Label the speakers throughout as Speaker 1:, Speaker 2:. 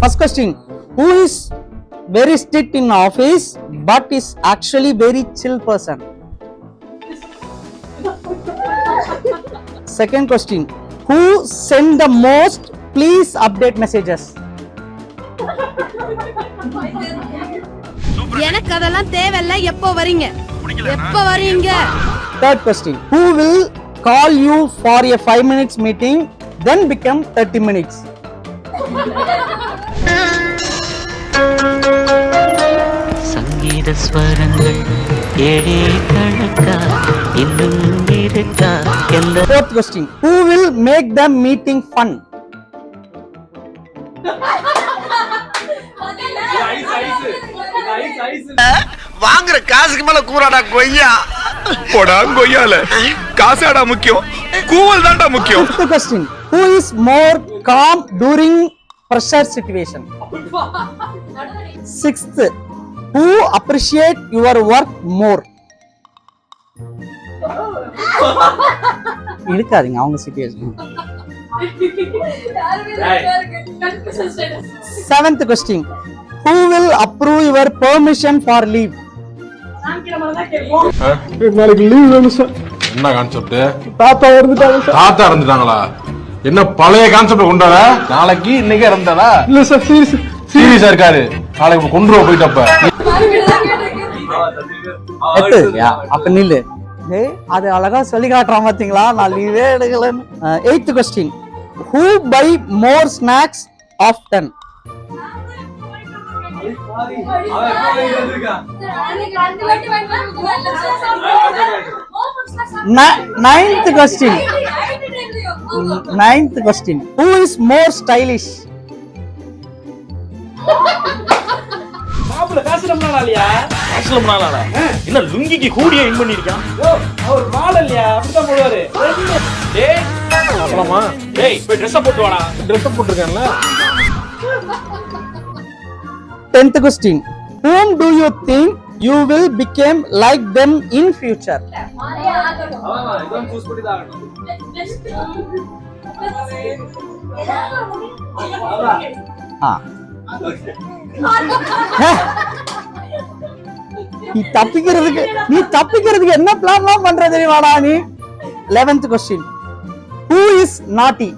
Speaker 1: First question. Who is very strict in office but is actually very chill person? Second question. Who send the most please update messages?
Speaker 2: எனக்கு அதெல்லாம் தேவையில்ல. எப்போ வரீங்க? எப்போ வரீங்க?
Speaker 1: Third question. Who will call you for a 5 minutes meeting then become 30 minutes?
Speaker 3: சங்கீத ஸ்வரங்கள் ஏழே கணக்கா இன்னும் இருக்கா எல்லாம்.
Speaker 1: Fourth question. Who will make the meeting fun?
Speaker 4: வாங்குற காசுக்கு மேல கூறாடா கொய்யா. போடா கொய்யால காசாடா முக்கியம், கூவல் தான்டா முக்கியம்.
Speaker 1: Fifth question. Who is more calm during pressure situation? Sixth. Who appreciate your work more? இருக்காதீங்க அவங்க situation. Seventh question. Who will approve your permission for leave?
Speaker 5: நாளைக்கு லீவ் வேணும் சார். என்ன கான்செப்ட்? தாத்தா இறந்துட்டாங்க சார். தாத்தா இறந்துட்டாங்களா? என்ன பழைய கான்செப்ட் கொண்டாட? நாளைக்கு இன்னைக்கு இறந்ததா? இல்ல சார், சீரியஸா இருக்காரு. நாளைக்கு கொண்டு போயிட்டப்ப
Speaker 1: அப்ப நில்லு. அது அழகா சொல்லி காட்டுறான் பாத்தீங்களா, நான் லீவே எடுக்கலன்னு. Eighth question. Who buy more snacks often? Ninth question. Ninth question. Who is more stylish?
Speaker 6: மாப்பிள்ள பேசணும்னா இல்லையா? பேசணும்னால என்ன லுங்கிக்கு கூடிய இன் பண்ணிருக்கான். அவர் மாடல் இல்லையா? அப்படிதான் போடுவாரு. டேய் போலாமா? டேய் போய் Dress போட்டு வாடா. Dress போட்டுருக்கேன்ல.
Speaker 1: 10th question. Whom do you think you will become like them in future?
Speaker 6: இதெல்லாம் சூஸ் பண்ணி தான் ஆகணும்.
Speaker 1: நீ தப்பிக்கிறதுக்கு என்ன பிளான்லாம் பண்ற தெரியுமாடா நீ? 11th question. Who is naughty?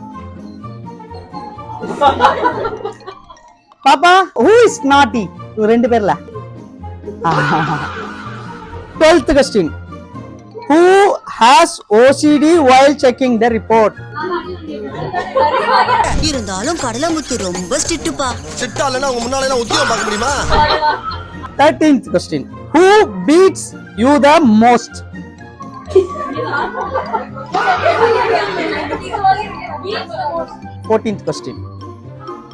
Speaker 1: பாப்பா, who is naughty? ரெண்டு பேர்ல. 12th question. Who has OCD while checking the report?
Speaker 7: இருந்தாலும் கடலமுத்து ரொம்ப ஸ்ட்ரிக்ட்பா.
Speaker 4: சிட்டா இல்லனா உங்க முன்னால எல்லாம் உத்தியோகம் பார்க்க முடியுமா?
Speaker 1: 13th question. Who beats you the most? 14th question.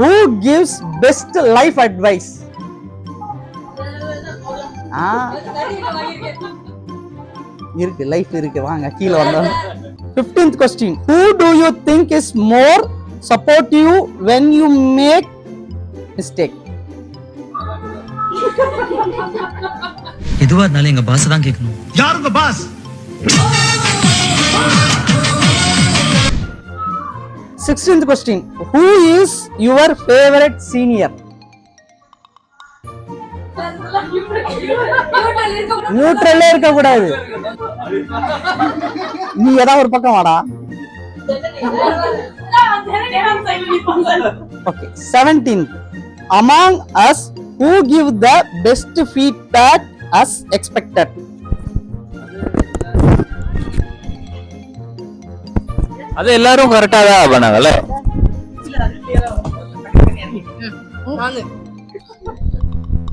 Speaker 1: Who gives best life advice? இருக்கு, லைஃப் இருக்கு, வாங்க கீழ வந்தோம். 15th question. Who do you think is more supportive when you make mistake?
Speaker 8: எதுவா இருந்தாலும் எங்க பாஸ் தான் கேட்கணும்.
Speaker 4: யார் உங்க boss?
Speaker 1: 16th question. Who is your favorite senior? நியூட்ரல்ல இருக்க கூடாது. நீ ஏதாவது ஒரு பக்கம் வாடா. Okay. 17th. Among us, who give the best feedback as expected?
Speaker 6: அது எல்லாரும் கரெக்ட்டா தான் பண்ணாங்கல.
Speaker 2: வாங்க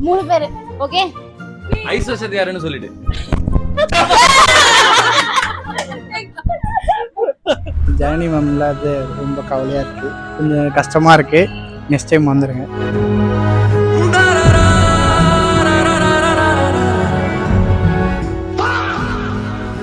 Speaker 2: 3 பேர். ஓகே,
Speaker 6: ஐஸ் வச்சது யாருன்னு சொல்லிடு.
Speaker 1: ஜனனி மேம் இல்லாத ரொம்ப கவலையா இருக்கு, கொஞ்சம் கஷ்டமா இருக்கு. நெக்ஸ்ட் டைம் வந்துருங்க.